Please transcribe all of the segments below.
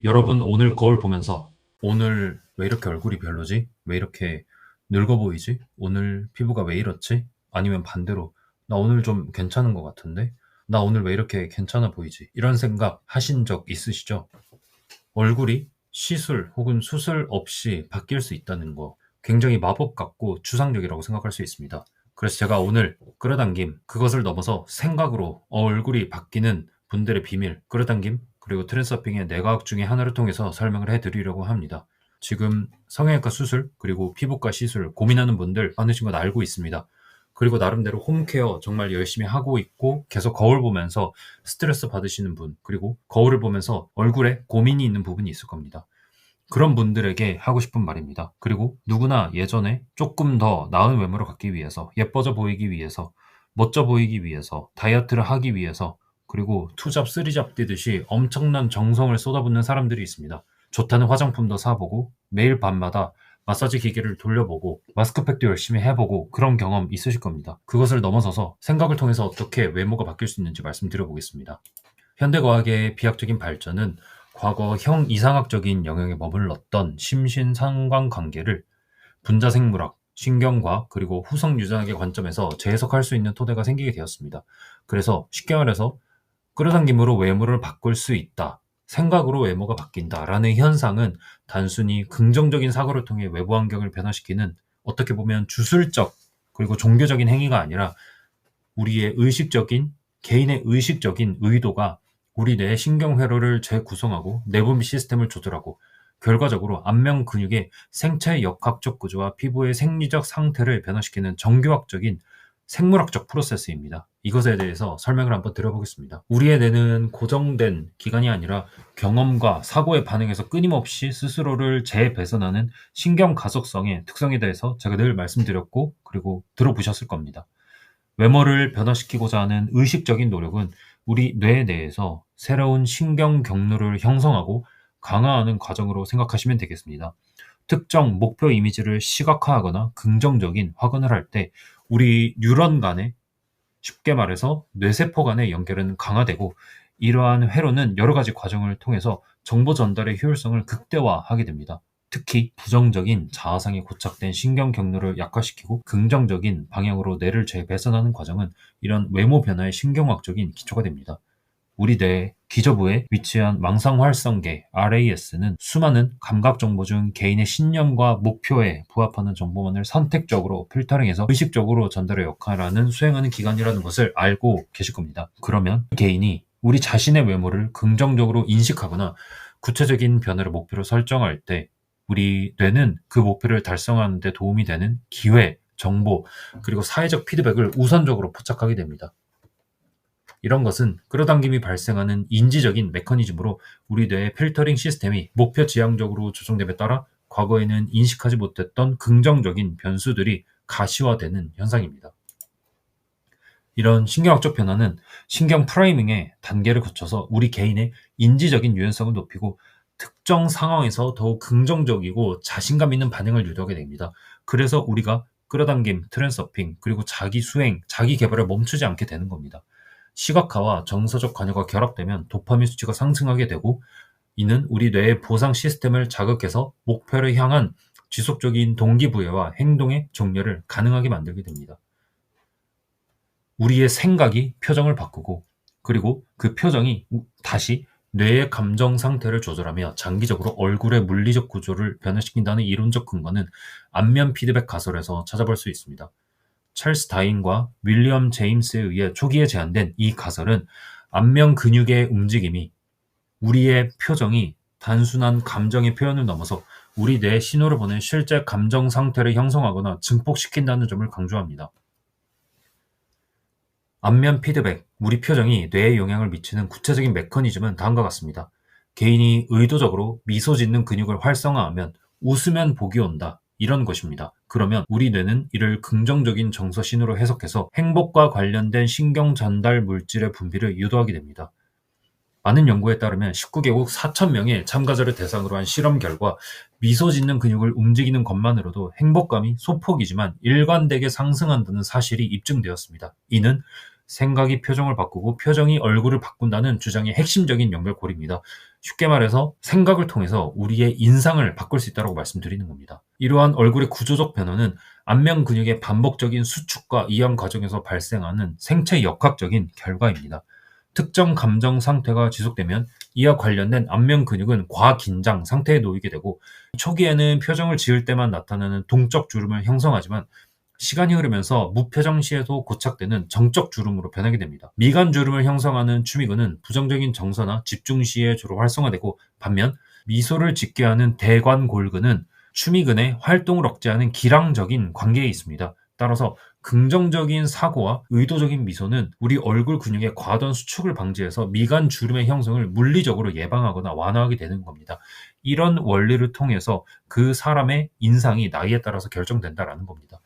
여러분 오늘 거울 보면서 오늘 왜 이렇게 얼굴이 별로지? 왜 이렇게 늙어 보이지? 오늘 피부가 왜 이렇지? 아니면 반대로 나 오늘 좀 괜찮은 것 같은데? 나 오늘 왜 이렇게 괜찮아 보이지? 이런 생각 하신 적 있으시죠? 얼굴이 시술 혹은 수술 없이 바뀔 수 있다는 거 굉장히 마법 같고 추상적이라고 생각할 수 있습니다. 그래서 제가 오늘 끌어당김 그것을 넘어서 생각으로 얼굴이 바뀌는 분들의 비밀 끌어당김 그리고 트랜스서핑의 내과학 중에 하나를 통해서 설명을 해드리려고 합니다. 지금 성형외과 수술 그리고 피부과 시술 고민하는 분들 많으신 건 알고 있습니다. 그리고 나름대로 홈케어 정말 열심히 하고 있고 계속 거울 보면서 스트레스 받으시는 분 그리고 거울을 보면서 얼굴에 고민이 있는 부분이 있을 겁니다. 그런 분들에게 하고 싶은 말입니다. 그리고 누구나 예전에 조금 더 나은 외모를 갖기 위해서 예뻐져 보이기 위해서 멋져 보이기 위해서 다이어트를 하기 위해서 그리고 투잡 쓰리잡 뛰듯이 엄청난 정성을 쏟아붓는 사람들이 있습니다. 좋다는 화장품도 사보고 매일 밤마다 마사지 기계를 돌려보고 마스크팩도 열심히 해보고 그런 경험 있으실 겁니다. 그것을 넘어서서 생각을 통해서 어떻게 외모가 바뀔 수 있는지 말씀드려보겠습니다. 현대과학의 비약적인 발전은 과거 형이상학적인 영역에 머물렀던 심신상관관계를 분자생물학, 신경과학 그리고 후성유전학의 관점에서 재해석할 수 있는 토대가 생기게 되었습니다. 그래서 쉽게 말해서 끌어당김으로 외모를 바꿀 수 있다. 생각으로 외모가 바뀐다라는 현상은 단순히 긍정적인 사고를 통해 외부 환경을 변화시키는 어떻게 보면 주술적 그리고 종교적인 행위가 아니라 우리의 의식적인 개인의 의식적인 의도가 우리 뇌의 신경회로를 재구성하고 내분 시스템을 조절하고 결과적으로 안면 근육의 생체 역학적 구조와 피부의 생리적 상태를 변화시키는 정교학적인 생물학적 프로세스입니다. 이것에 대해서 설명을 한번 드려보겠습니다. 우리의 뇌는 고정된 기관이 아니라 경험과 사고에 반응해서 끊임없이 스스로를 재배선하는 신경 가속성의 특성에 대해서 제가 늘 말씀드렸고 그리고 들어보셨을 겁니다. 외모를 변화시키고자 하는 의식적인 노력은 우리 뇌 내에서 새로운 신경 경로를 형성하고 강화하는 과정으로 생각하시면 되겠습니다. 특정 목표 이미지를 시각화하거나 긍정적인 확언을 할 때 우리 뉴런 간의 쉽게 말해서 뇌세포 간의 연결은 강화되고 이러한 회로는 여러 가지 과정을 통해서 정보 전달의 효율성을 극대화하게 됩니다. 특히 부정적인 자아상에 고착된 신경 경로를 약화시키고 긍정적인 방향으로 뇌를 재배선하는 과정은 이런 외모 변화의 신경학적인 기초가 됩니다. 우리 뇌 기저부에 위치한 망상활성계 RAS는 수많은 감각 정보 중 개인의 신념과 목표에 부합하는 정보만을 선택적으로 필터링해서 의식적으로 전달의 역할을 수행하는 기관이라는 것을 알고 계실 겁니다. 그러면 개인이 우리 자신의 외모를 긍정적으로 인식하거나 구체적인 변화를 목표로 설정할 때 우리 뇌는 그 목표를 달성하는 데 도움이 되는 기회, 정보, 그리고 사회적 피드백을 우선적으로 포착하게 됩니다. 이런 것은 끌어당김이 발생하는 인지적인 메커니즘으로 우리 뇌의 필터링 시스템이 목표 지향적으로 조정됨에 따라 과거에는 인식하지 못했던 긍정적인 변수들이 가시화되는 현상입니다. 이런 신경학적 변화는 신경 프레이밍의 단계를 거쳐서 우리 개인의 인지적인 유연성을 높이고 특정 상황에서 더욱 긍정적이고 자신감 있는 반응을 유도하게 됩니다. 그래서 우리가 끌어당김, 트랜스서핑, 그리고 자기 수행, 자기 개발을 멈추지 않게 되는 겁니다. 시각화와 정서적 관여가 결합되면 도파민 수치가 상승하게 되고 이는 우리 뇌의 보상 시스템을 자극해서 목표를 향한 지속적인 동기부여와 행동의 종료를 가능하게 만들게 됩니다. 우리의 생각이 표정을 바꾸고 그리고 그 표정이 다시 뇌의 감정 상태를 조절하며 장기적으로 얼굴의 물리적 구조를 변화시킨다는 이론적 근거는 안면 피드백 가설에서 찾아볼 수 있습니다. 찰스 다인과 윌리엄 제임스에 의해 초기에 제안된 이 가설은 안면 근육의 움직임이 우리의 표정이 단순한 감정의 표현을 넘어서 우리 뇌에 신호를 보낸 실제 감정 상태를 형성하거나 증폭시킨다는 점을 강조합니다. 안면 피드백, 우리 표정이 뇌에 영향을 미치는 구체적인 메커니즘은 다음과 같습니다. 개인이 의도적으로 미소 짓는 근육을 활성화하면 웃으면 복이 온다. 이런 것입니다. 그러면 우리 뇌는 이를 긍정적인 정서 신호로 해석해서 행복과 관련된 신경 전달 물질의 분비를 유도하게 됩니다. 많은 연구에 따르면 19개국 4,000명의 참가자를 대상으로 한 실험 결과 미소 짓는 근육을 움직이는 것만으로도 행복감이 소폭이지만 일관되게 상승한다는 사실이 입증되었습니다. 이는 생각이 표정을 바꾸고 표정이 얼굴을 바꾼다는 주장의 핵심적인 연결고리입니다. 쉽게 말해서 생각을 통해서 우리의 인상을 바꿀 수 있다고 말씀드리는 겁니다. 이러한 얼굴의 구조적 변화는 안면 근육의 반복적인 수축과 이완 과정에서 발생하는 생체 역학적인 결과입니다. 특정 감정 상태가 지속되면 이와 관련된 안면 근육은 과긴장 상태에 놓이게 되고, 초기에는 표정을 지을 때만 나타나는 동적 주름을 형성하지만 시간이 흐르면서 무표정 시에도 고착되는 정적 주름으로 변하게 됩니다. 미간 주름을 형성하는 추미근은 부정적인 정서나 집중 시에 주로 활성화되고, 반면 미소를 짓게 하는 대관골근은 추미근의 활동을 억제하는 기량적인 관계에 있습니다. 따라서 긍정적인 사고와 의도적인 미소는 우리 얼굴 근육의 과도한 수축을 방지해서 미간 주름의 형성을 물리적으로 예방하거나 완화하게 되는 겁니다. 이런 원리를 통해서 그 사람의 인상이 나이에 따라서 결정된다라는 겁니다.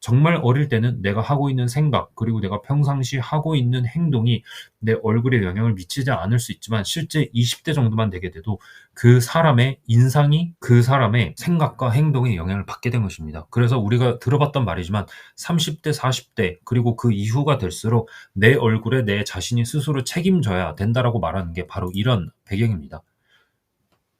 정말 어릴 때는 내가 하고 있는 생각, 그리고 내가 평상시 하고 있는 행동이 내 얼굴에 영향을 미치지 않을 수 있지만, 실제 20대 정도만 되게 돼도 그 사람의 인상이 그 사람의 생각과 행동에 영향을 받게 된 것입니다. 그래서 우리가 들어봤던 말이지만 30대, 40대 그리고 그 이후가 될수록 내 얼굴에 내 자신이 스스로 책임져야 된다라고 말하는 게 바로 이런 배경입니다.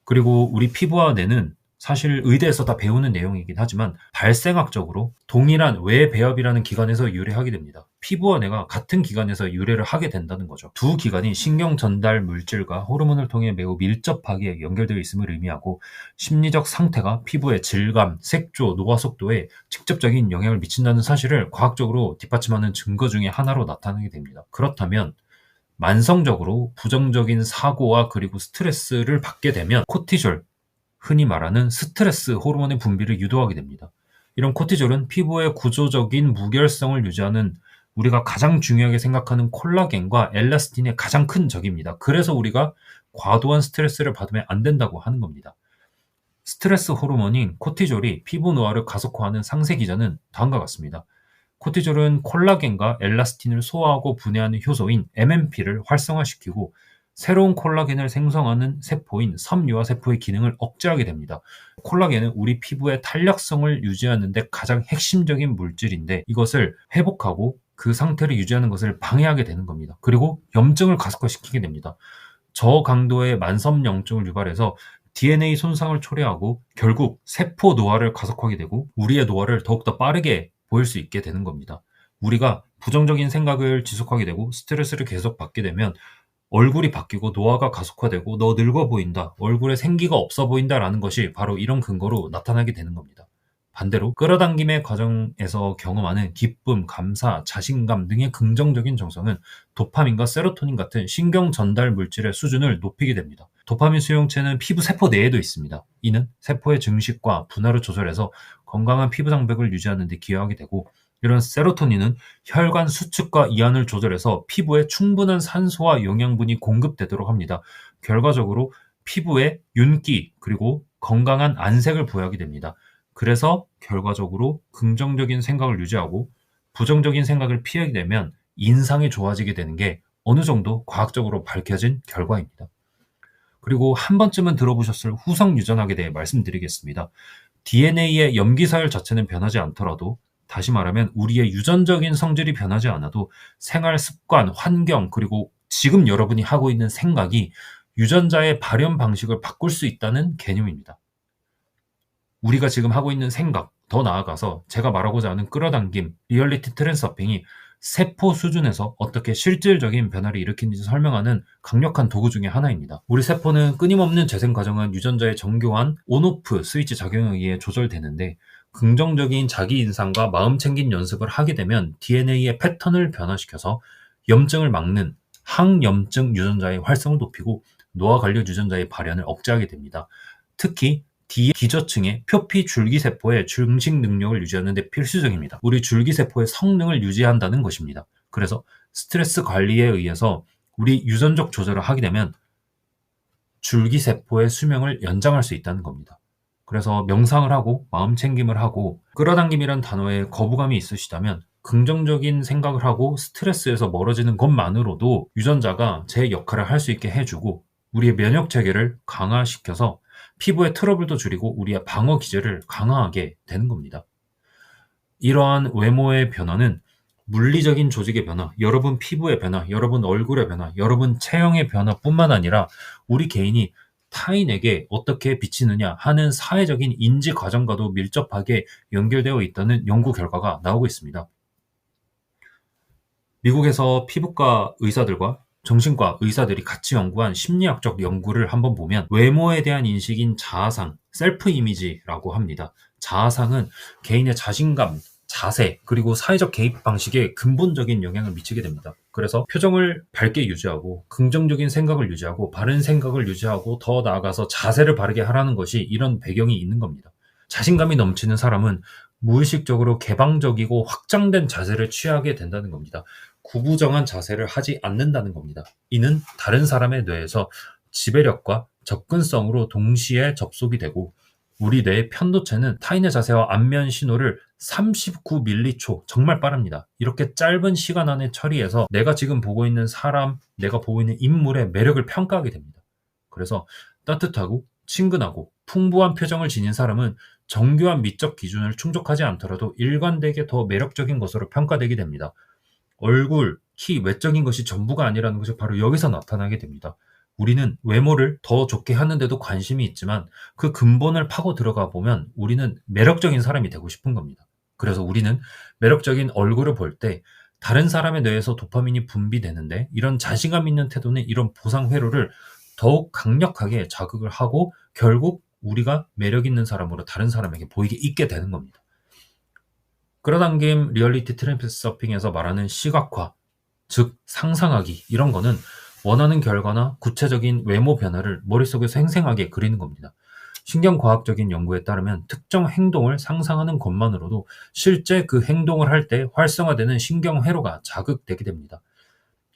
그리고 우리 피부와 뇌는 사실 의대에서 다 배우는 내용이긴 하지만 발생학적으로 동일한 외배합이라는 기관에서 유래하게 됩니다. 피부와 뇌가 같은 기관에서 유래를 하게 된다는 거죠. 두 기관이 신경 전달 물질과 호르몬을 통해 매우 밀접하게 연결되어 있음을 의미하고, 심리적 상태가 피부의 질감, 색조, 노화 속도에 직접적인 영향을 미친다는 사실을 과학적으로 뒷받침하는 증거 중에 하나로 나타나게 됩니다. 그렇다면 만성적으로 부정적인 사고와 그리고 스트레스를 받게 되면 코티졸, 흔히 말하는 스트레스 호르몬의 분비를 유도하게 됩니다. 이런 코티졸은 피부의 구조적인 무결성을 유지하는 우리가 가장 중요하게 생각하는 콜라겐과 엘라스틴의 가장 큰 적입니다. 그래서 우리가 과도한 스트레스를 받으면 안 된다고 하는 겁니다. 스트레스 호르몬인 코티졸이 피부 노화를 가속화하는 상세 기전은 다음과 같습니다. 코티졸은 콜라겐과 엘라스틴을 소화하고 분해하는 효소인 MMP를 활성화시키고 새로운 콜라겐을 생성하는 세포인 섬유화 세포의 기능을 억제하게 됩니다. 콜라겐은 우리 피부의 탄력성을 유지하는 데 가장 핵심적인 물질인데, 이것을 회복하고 그 상태를 유지하는 것을 방해하게 되는 겁니다. 그리고 염증을 가속화시키게 됩니다. 저강도의 만섬염증을 유발해서 DNA 손상을 초래하고 결국 세포 노화를 가속화하게 되고 우리의 노화를 더욱더 빠르게 보일 수 있게 되는 겁니다. 우리가 부정적인 생각을 지속하게 되고 스트레스를 계속 받게 되면 얼굴이 바뀌고 노화가 가속화되고 너 늙어 보인다, 얼굴에 생기가 없어 보인다라는 것이 바로 이런 근거로 나타나게 되는 겁니다. 반대로 끌어당김의 과정에서 경험하는 기쁨, 감사, 자신감 등의 긍정적인 정서는 도파민과 세로토닌 같은 신경 전달 물질의 수준을 높이게 됩니다. 도파민 수용체는 피부 세포 내에도 있습니다. 이는 세포의 증식과 분할을 조절해서 건강한 피부 장벽을 유지하는 데 기여하게 되고, 이런 세로토닌은 혈관 수축과 이완을 조절해서 피부에 충분한 산소와 영양분이 공급되도록 합니다. 결과적으로 피부에 윤기 그리고 건강한 안색을 부여하게 됩니다. 그래서 결과적으로 긍정적인 생각을 유지하고 부정적인 생각을 피하게 되면 인상이 좋아지게 되는 게 어느 정도 과학적으로 밝혀진 결과입니다. 그리고 한 번쯤은 들어보셨을 후성 유전학에 대해 말씀드리겠습니다. DNA의 염기서열 자체는 변하지 않더라도, 다시 말하면 우리의 유전적인 성질이 변하지 않아도 생활 습관, 환경, 그리고 지금 여러분이 하고 있는 생각이 유전자의 발현 방식을 바꿀 수 있다는 개념입니다. 우리가 지금 하고 있는 생각, 더 나아가서 제가 말하고자 하는 끌어당김, 리얼리티 트랜스서핑이 세포 수준에서 어떻게 실질적인 변화를 일으키는지 설명하는 강력한 도구 중에 하나입니다. 우리 세포는 끊임없는 재생 과정은 유전자의 정교한 온오프 스위치 작용에 의해 조절되는데, 긍정적인 자기 인상과 마음 챙긴 연습을 하게 되면 DNA의 패턴을 변화시켜서 염증을 막는 항염증 유전자의 활성을 높이고 노화 관련 유전자의 발현을 억제하게 됩니다. 특히 D의 기저층의 표피 줄기세포의 증식 능력을 유지하는 데 필수적입니다. 우리 줄기세포의 성능을 유지한다는 것입니다. 그래서 스트레스 관리에 의해서 우리 유전적 조절을 하게 되면 줄기세포의 수명을 연장할 수 있다는 겁니다. 그래서 명상을 하고 마음 챙김을 하고 끌어당김이란 단어에 거부감이 있으시다면 긍정적인 생각을 하고 스트레스에서 멀어지는 것만으로도 유전자가 제 역할을 할 수 있게 해주고 우리의 면역 체계를 강화시켜서 피부의 트러블도 줄이고 우리의 방어 기제를 강화하게 되는 겁니다. 이러한 외모의 변화는 물리적인 조직의 변화, 여러분 피부의 변화, 여러분 얼굴의 변화, 여러분 체형의 변화뿐만 아니라 우리 개인이 타인에게 어떻게 비치느냐 하는 사회적인 인지 과정과도 밀접하게 연결되어 있다는 연구 결과가 나오고 있습니다. 미국에서 피부과 의사들과 정신과 의사들이 같이 연구한 심리학적 연구를 한번 보면 외모에 대한 인식인 자아상, 셀프 이미지라고 합니다. 자아상은 개인의 자신감, 자세, 그리고 사회적 개입 방식에 근본적인 영향을 미치게 됩니다. 그래서 표정을 밝게 유지하고 긍정적인 생각을 유지하고 바른 생각을 유지하고 더 나아가서 자세를 바르게 하라는 것이 이런 배경이 있는 겁니다. 자신감이 넘치는 사람은 무의식적으로 개방적이고 확장된 자세를 취하게 된다는 겁니다. 구부정한 자세를 하지 않는다는 겁니다. 이는 다른 사람의 뇌에서 지배력과 접근성으로 동시에 접속이 되고 우리 뇌의 편도체는 타인의 자세와 안면 신호를 39m초, 정말 빠릅니다. 이렇게 짧은 시간 안에 처리해서 내가 지금 보고 있는 사람, 내가 보고 있는 인물의 매력을 평가하게 됩니다. 그래서 따뜻하고 친근하고 풍부한 표정을 지닌 사람은 정교한 미적 기준을 충족하지 않더라도 일관되게 더 매력적인 것으로 평가되게 됩니다. 얼굴, 키, 외적인 것이 전부가 아니라는 것이 바로 여기서 나타나게 됩니다. 우리는 외모를 더 좋게 하는데도 관심이 있지만 그 근본을 파고 들어가 보면 우리는 매력적인 사람이 되고 싶은 겁니다. 그래서 우리는 매력적인 얼굴을 볼 때 다른 사람의 뇌에서 도파민이 분비되는데 이런 자신감 있는 태도는 이런 보상 회로를 더욱 강력하게 자극을 하고 결국 우리가 매력 있는 사람으로 다른 사람에게 보이게 있게 되는 겁니다. 끌어당김 리얼리티 트랜스서핑에서 말하는 시각화, 즉 상상하기 이런 거는 원하는 결과나 구체적인 외모 변화를 머릿속에서 생생하게 그리는 겁니다. 신경과학적인 연구에 따르면 특정 행동을 상상하는 것만으로도 실제 그 행동을 할 때 활성화되는 신경회로가 자극되게 됩니다.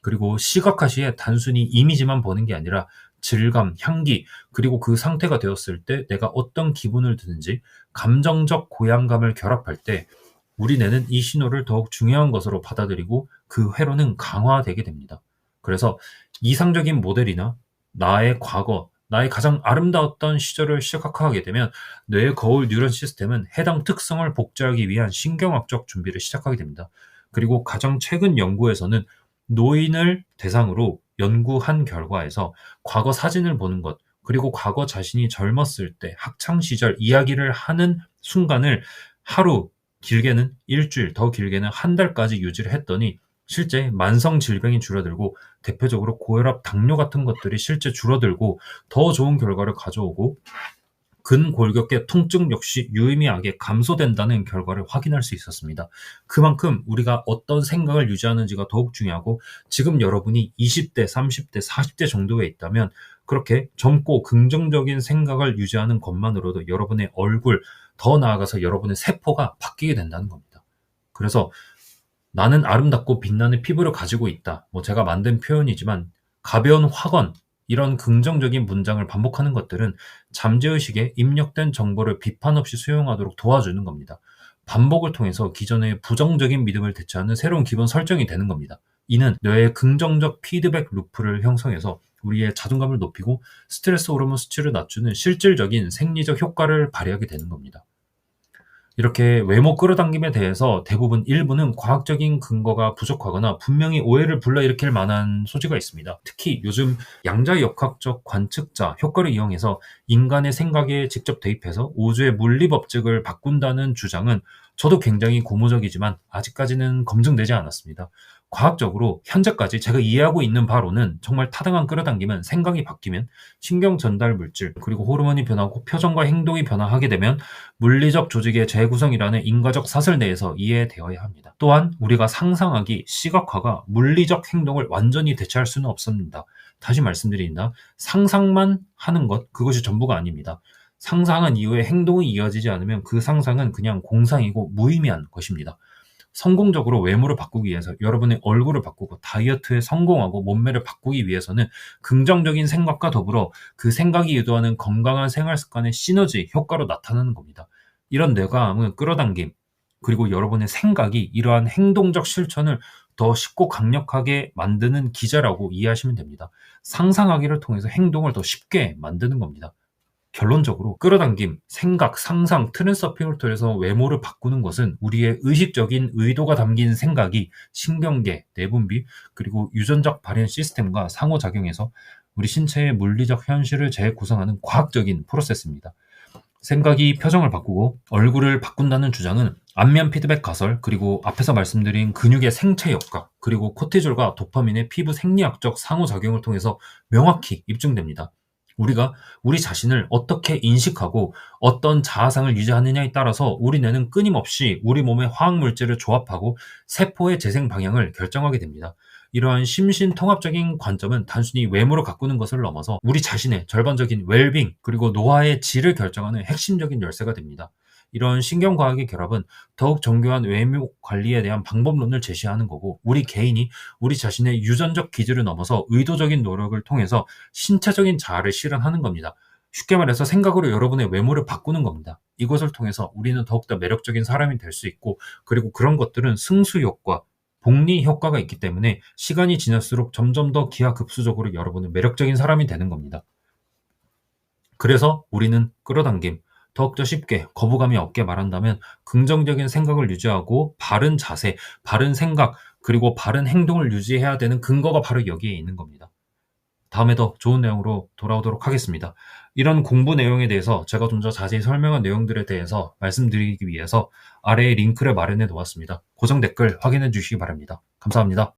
그리고 시각화 시에 단순히 이미지만 보는 게 아니라 질감, 향기, 그리고 그 상태가 되었을 때 내가 어떤 기분을 드는지 감정적 고양감을 결합할 때 우리 뇌는 이 신호를 더욱 중요한 것으로 받아들이고 그 회로는 강화되게 됩니다. 그래서 이상적인 모델이나 나의 과거, 나의 가장 아름다웠던 시절을 시각화하게 되면 뇌의 거울 뉴런 시스템은 해당 특성을 복제하기 위한 신경학적 준비를 시작하게 됩니다. 그리고 가장 최근 연구에서는 노인을 대상으로 연구한 결과에서 과거 사진을 보는 것, 그리고 과거 자신이 젊었을 때 학창 시절 이야기를 하는 순간을 하루, 길게는 일주일, 더 길게는 한 달까지 유지를 했더니 실제 만성 질병이 줄어들고 대표적으로 고혈압, 당뇨 같은 것들이 실제 줄어들고 더 좋은 결과를 가져오고 근골격계 통증 역시 유의미하게 감소된다는 결과를 확인할 수 있었습니다. 그만큼 우리가 어떤 생각을 유지하는지가 더욱 중요하고 지금 여러분이 20대, 30대, 40대 정도에 있다면 그렇게 젊고 긍정적인 생각을 유지하는 것만으로도 여러분의 얼굴, 더 나아가서 여러분의 세포가 바뀌게 된다는 겁니다. 그래서 나는 아름답고 빛나는 피부를 가지고 있다. 제가 만든 표현이지만 가벼운 확언, 이런 긍정적인 문장을 반복하는 것들은 잠재의식에 입력된 정보를 비판 없이 수용하도록 도와주는 겁니다. 반복을 통해서 기존의 부정적인 믿음을 대체하는 새로운 기본 설정이 되는 겁니다. 이는 뇌의 긍정적 피드백 루프를 형성해서 우리의 자존감을 높이고 스트레스 호르몬 수치를 낮추는 실질적인 생리적 효과를 발휘하게 되는 겁니다. 이렇게 외모 끌어당김에 대해서 대부분 일부는 과학적인 근거가 부족하거나 분명히 오해를 불러일으킬 만한 소지가 있습니다. 특히 요즘 양자역학적 관측자 효과를 이용해서 인간의 생각에 직접 대입해서 우주의 물리법칙을 바꾼다는 주장은 저도 굉장히 고무적이지만 아직까지는 검증되지 않았습니다. 과학적으로 현재까지 제가 이해하고 있는 바로는 정말 타당한 끌어당김은 생각이 바뀌면 신경 전달 물질 그리고 호르몬이 변하고 표정과 행동이 변화하게 되면 물리적 조직의 재구성이라는 인과적 사슬 내에서 이해되어야 합니다. 또한 우리가 상상하기, 시각화가 물리적 행동을 완전히 대체할 수는 없습니다. 다시 말씀드립니다. 상상만 하는 것, 그것이 전부가 아닙니다. 상상한 이후에 행동이 이어지지 않으면 그 상상은 그냥 공상이고 무의미한 것입니다. 성공적으로 외모를 바꾸기 위해서 여러분의 얼굴을 바꾸고 다이어트에 성공하고 몸매를 바꾸기 위해서는 긍정적인 생각과 더불어 그 생각이 유도하는 건강한 생활 습관의 시너지 효과로 나타나는 겁니다. 이런 뇌과암은 끌어당김, 그리고 여러분의 생각이 이러한 행동적 실천을 더 쉽고 강력하게 만드는 기제라고 이해하시면 됩니다. 상상하기를 통해서 행동을 더 쉽게 만드는 겁니다. 결론적으로 끌어당김, 생각, 상상, 트랜스서핑을 통해서 외모를 바꾸는 것은 우리의 의식적인 의도가 담긴 생각이 신경계, 내분비, 그리고 유전적 발현 시스템과 상호작용해서 우리 신체의 물리적 현실을 재구성하는 과학적인 프로세스입니다. 생각이 표정을 바꾸고 얼굴을 바꾼다는 주장은 안면 피드백 가설, 그리고 앞에서 말씀드린 근육의 생체 효과, 그리고 코티졸과 도파민의 피부 생리학적 상호작용을 통해서 명확히 입증됩니다. 우리가 우리 자신을 어떻게 인식하고 어떤 자아상을 유지하느냐에 따라서 우리 뇌는 끊임없이 우리 몸의 화학물질을 조합하고 세포의 재생 방향을 결정하게 됩니다. 이러한 심신통합적인 관점은 단순히 외모를 가꾸는 것을 넘어서 우리 자신의 전반적인 웰빙, 그리고 노화의 질을 결정하는 핵심적인 열쇠가 됩니다. 이런 신경과학의 결합은 더욱 정교한 외모 관리에 대한 방법론을 제시하는 거고, 우리 개인이 우리 자신의 유전적 기질을 넘어서 의도적인 노력을 통해서 신체적인 자아를 실현하는 겁니다. 쉽게 말해서 생각으로 여러분의 외모를 바꾸는 겁니다. 이것을 통해서 우리는 더욱더 매력적인 사람이 될 수 있고, 그리고 그런 것들은 승수 효과, 복리 효과가 있기 때문에 시간이 지날수록 점점 더 기하급수적으로 여러분은 매력적인 사람이 되는 겁니다. 그래서 우리는 끌어당김, 더욱더 쉽게 거부감이 없게 말한다면 긍정적인 생각을 유지하고 바른 자세, 바른 생각, 그리고 바른 행동을 유지해야 되는 근거가 바로 여기에 있는 겁니다. 다음에 더 좋은 내용으로 돌아오도록 하겠습니다. 이런 공부 내용에 대해서 제가 좀 더 자세히 설명한 내용들에 대해서 말씀드리기 위해서 아래에 링크를 마련해 놓았습니다. 고정 댓글 확인해 주시기 바랍니다. 감사합니다.